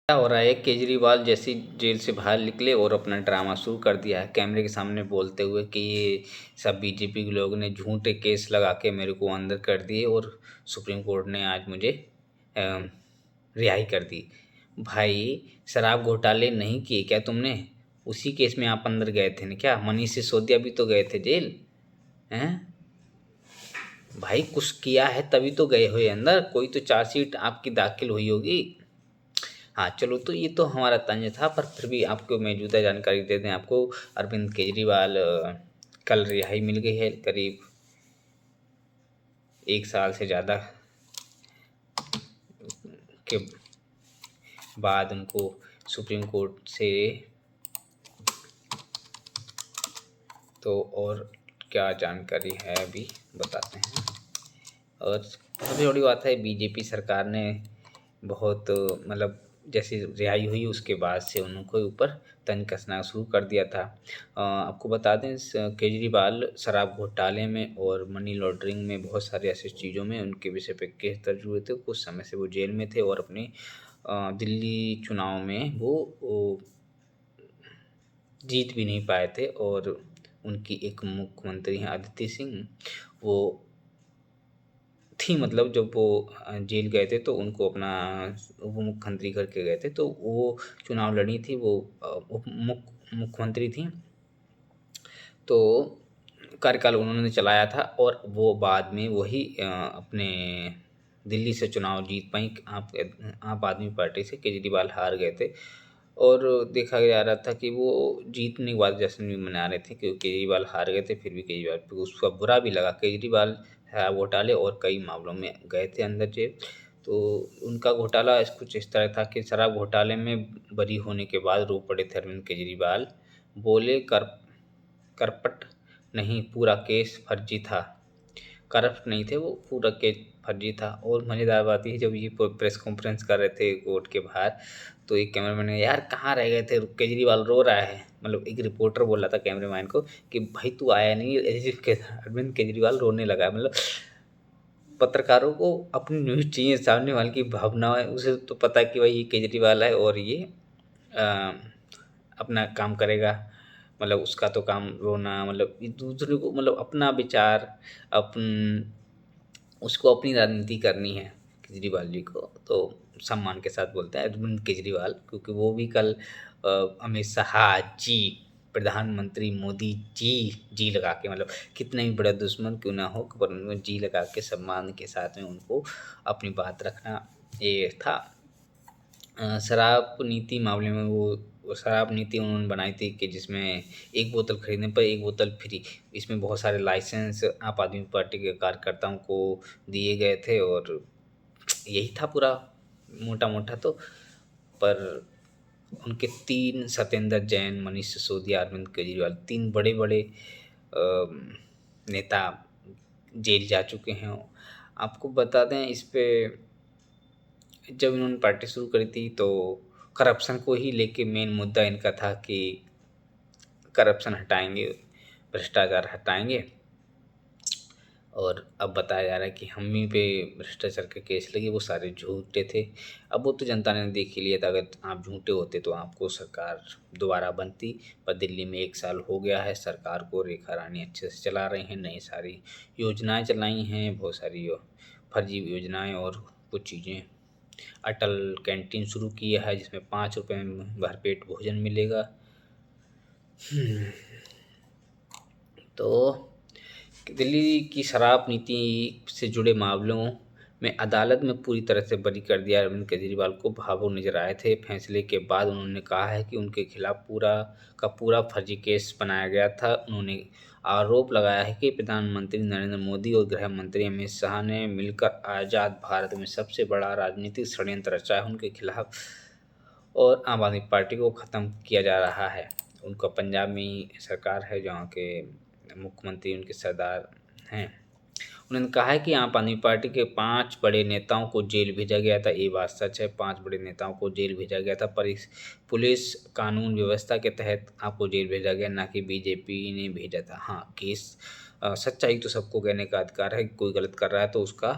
क्या हो रहा है? केजरीवाल जैसे जेल से बाहर निकले और अपना ड्रामा शुरू कर दिया है कैमरे के सामने बोलते हुए कि ये सब बीजेपी के लोगों ने झूठे केस लगा के मेरे को अंदर कर दिए और सुप्रीम कोर्ट ने आज मुझे रिहाई कर दी। भाई, शराब घोटाले नहीं किए क्या तुमने? उसी केस में आप अंदर गए थे ना क्या? मनीष सिसोदिया भी तो गए थे जेल। हैं भाई, कुछ किया है तभी तो गए हुए अंदर, कोई तो चार्जशीट आपकी दाखिल हुई होगी। हाँ, चलो, तो ये तो हमारा तंज था, पर फिर भी आपको मौजूदा जानकारी दे दें आपको। अरविंद केजरीवाल कल रिहाई मिल गई है, करीब 1 साल से ज़्यादा के बाद उनको सुप्रीम कोर्ट से। तो और क्या जानकारी है अभी बताते हैं। और सबसे बड़ी बात है, बीजेपी सरकार ने बहुत मतलब जैसे रिहाई हुई उसके बाद से उनके ऊपर तंज कसना शुरू कर दिया था। आपको बता दें, केजरीवाल शराब घोटाले में और मनी लॉन्ड्रिंग में बहुत सारे ऐसे चीज़ों में उनके विषय पे केस दर्ज हुए थे। कुछ समय से वो जेल में थे और अपने दिल्ली चुनाव में वो जीत भी नहीं पाए थे। और उनकी एक मुख्यमंत्री हैं अदिति सिंह, वो थी, मतलब जब वो जेल गए थे तो उनको अपना उप मुख्यमंत्री करके गए थे, तो वो चुनाव लड़ी थी, वो उप मुख्यमंत्री थी। तो कार्यकाल उन्होंने चलाया था और वो बाद में वही अपने दिल्ली से चुनाव जीत पाई। आप आदमी पार्टी से केजरीवाल हार गए थे और देखा जा रहा था कि वो जीतने के बाद जश्न भी मना रहे थे, क्योंकि केजरीवाल हार गए थे। फिर भी केजरीवाल पे उसका बुरा भी लगा। केजरीवाल शराब घोटाले और कई मामलों में गए थे अंदर जेल। तो उनका घोटाला कुछ इस तरह था कि शराब घोटाले में बरी होने के बाद रो पड़े थे अरविंद केजरीवाल। बोले, करपट नहीं, पूरा केस फर्जी था। करप्ट नहीं थे वो, पूरा केस फर्जी था। और मज़ेदार बात ये, जब ये प्रेस कॉन्फ्रेंस कर रहे थे कोर्ट के बाहर, तो एक कैमरामैन ने, यार कहाँ रह गए थे, केजरीवाल रो रहा है। मतलब एक रिपोर्टर बोल रहा था कैमरामैन को कि भाई तू आया नहीं, अरविंद केजरीवाल रोने लगा। मतलब पत्रकारों को अपनी न्यूज़ चाहिए, सामने वाले की भावना है, उसे तो पता है कि भाई ये केजरीवाल है और ये अ, अपना काम करेगा। मतलब उसका तो काम रोना, मतलब एक दूसरे को, मतलब अपना विचार, अपन उसको अपनी राजनीति करनी है केजरीवाल जी को। तो सम्मान के साथ बोलते हैं अरविंद केजरीवाल, क्योंकि वो भी कल अमित शाह जी, प्रधानमंत्री मोदी जी, जी लगा के, मतलब कितना ही बड़ा दुश्मन क्यों ना हो, पर उनको जी लगा के सम्मान के साथ में उनको अपनी बात रखना ये था। शराब नीति मामले में वो शराब नीति उन्होंने बनाई थी कि जिसमें एक बोतल खरीदने पर एक बोतल फ्री। इसमें बहुत सारे लाइसेंस आप आदमी पार्टी के कार्यकर्ताओं को दिए गए थे और यही था पूरा मोटा मोटा तो। पर उनके तीन, सत्येंद्र जैन, मनीष सिसोदिया, अरविंद केजरीवाल, तीन बड़े बड़े नेता जेल जा चुके हैं। आपको बता दें, इस पे जब इन्होंने पार्टी शुरू करी थी तो करप्शन को ही लेके मेन मुद्दा इनका था कि करप्शन हटाएंगे, भ्रष्टाचार हटाएंगे। और अब बताया जा रहा है कि हम ही पे भ्रष्टाचार के केस लगे, वो सारे झूठे थे। अब वो तो जनता ने देख ही लिया था, अगर आप झूठे होते तो आपको सरकार दोबारा बनती। पर दिल्ली में 1 साल हो गया है, सरकार को रेखा रानी अच्छे से चला रही हैं, नई सारी योजनाएं चलाई हैं, बहुत सारी फर्जी योजनाएं और कुछ चीज़ें। अटल कैंटीन शुरू किया है जिसमें 5 रुपये में भरपेट भोजन मिलेगा। तो दिल्ली की शराब नीति से जुड़े मामलों में अदालत में पूरी तरह से बरी कर दिया अरविंद केजरीवाल को। भावुक नजर आए थे फैसले के बाद। उन्होंने कहा है कि उनके खिलाफ पूरा का पूरा फर्जी केस बनाया गया था। उन्होंने आरोप लगाया है कि प्रधानमंत्री नरेंद्र मोदी और गृह मंत्री अमित शाह ने मिलकर आज़ाद भारत में सबसे बड़ा राजनीतिक षड्यंत्र रचा है उनके खिलाफ, और आम आदमी पार्टी को ख़त्म किया जा रहा है। उनका पंजाब में ही सरकार है, जहाँ के मुख्यमंत्री उनके सरदार हैं। उन्होंने कहा है कि आम आदमी पार्टी के 5 बड़े नेताओं को जेल भेजा गया था। ये बात सच है, 5 बड़े नेताओं को जेल भेजा गया था, पर इस पुलिस कानून व्यवस्था के तहत आपको जेल भेजा गया, ना कि बीजेपी ने भेजा था। हाँ, केस सच्चाई तो सबको कहने का अधिकार है। कोई गलत कर रहा है तो उसका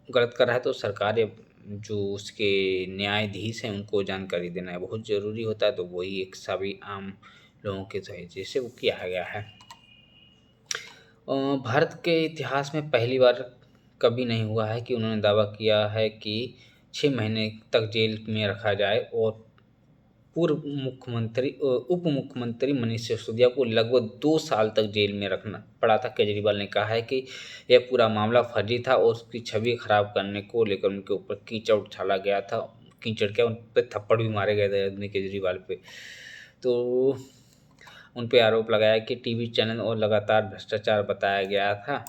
गलत कर रहा है तो सरकार या जो उसके न्यायाधीश हैं उनको जानकारी देना बहुत ज़रूरी होता है, तो वही एक सभी आम लोगों के सहायता से वो किया गया है। भारत के इतिहास में पहली बार कभी नहीं हुआ है कि उन्होंने दावा किया है कि 6 महीने तक जेल में रखा जाए, और उप मुख्यमंत्री मनीष सिसोदिया को लगभग 2 साल तक जेल में रखना पड़ा था। केजरीवाल ने कहा है कि यह पूरा मामला फर्जी था और उसकी छवि खराब करने को लेकर उनके ऊपर कीचड़ उछाला गया था। कीचड़ क्या, उन पे थप्पड़ भी मारे गए थे अरविंद केजरीवाल पे। तो उन पे आरोप लगाया कि टीवी चैनल और लगातार भ्रष्टाचार बताया गया था।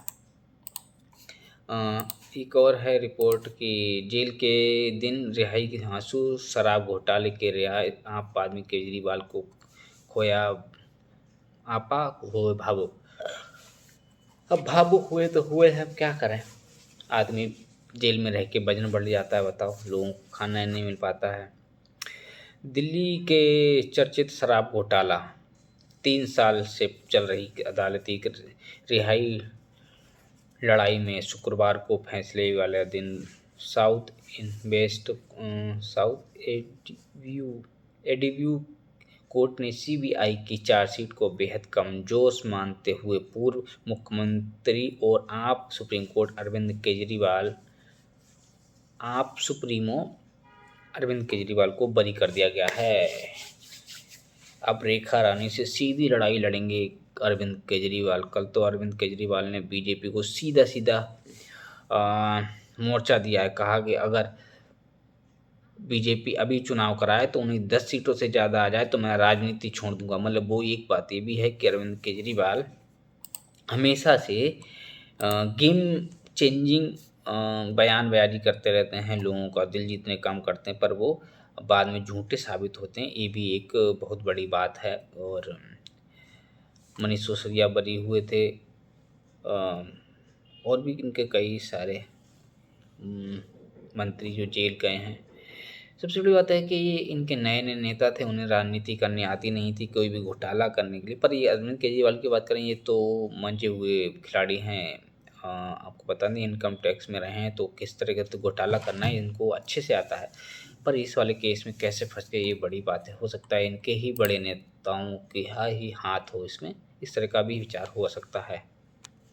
एक और है रिपोर्ट कि जेल के दिन रिहाई के आंसू, शराब घोटाले के रिहाई, आम आदमी केजरीवाल को खोया आपा हुए भावुक। अब भावुक हुए तो हुए हैं, अब क्या करें। आदमी जेल में रह के वजन बढ़ जाता है, बताओ, लोगों को खाना नहीं मिल पाता है। दिल्ली के चर्चित शराब घोटाला, 3 साल से चल रही अदालती रिहाई लड़ाई में शुक्रवार को फैसले वाले दिन साउथ साउथ एडीव्यू कोर्ट ने सीबीआई की चार्जशीट को बेहद कमजोर मानते हुए पूर्व मुख्यमंत्री और आप सुप्रीमो अरविंद केजरीवाल को बरी कर दिया गया है। अब रेखा रानी से सीधी लड़ाई लड़ेंगे अरविंद केजरीवाल। कल तो अरविंद केजरीवाल ने बीजेपी को सीधा सीधा मोर्चा दिया है। कहा कि अगर बीजेपी अभी चुनाव कराए तो उन्हें 10 सीटों से ज़्यादा आ जाए तो मैं राजनीति छोड़ दूंगा। मतलब वो एक बात ये भी है कि अरविंद केजरीवाल हमेशा से गेम चेंजिंग बयानबाजी करते रहते हैं, लोगों का दिल जीतने काम करते हैं, पर वो बाद में झूठे साबित होते हैं। ये भी एक बहुत बड़ी बात है। और मनीष सिसोदिया बरी हुए थे, और भी इनके कई सारे मंत्री जो जेल गए हैं। सबसे बड़ी बात है कि ये इनके नए नए नेता थे, उन्हें राजनीति करनी आती नहीं थी कोई भी घोटाला करने के लिए। पर ये अरविंद केजरीवाल की बात करें, ये तो मंजे हुए खिलाड़ी हैं। आपको पता नहीं, इनकम टैक्स में रहे हैं तो किस तरह का तो घोटाला करना है इनको अच्छे से आता है। पर इस वाले केस में कैसे फंस गए, ये बड़ी बात है। हो सकता है इनके ही बड़े नेताओं के ही हाथ हो इसमें, इस तरह का भी विचार हो सकता है।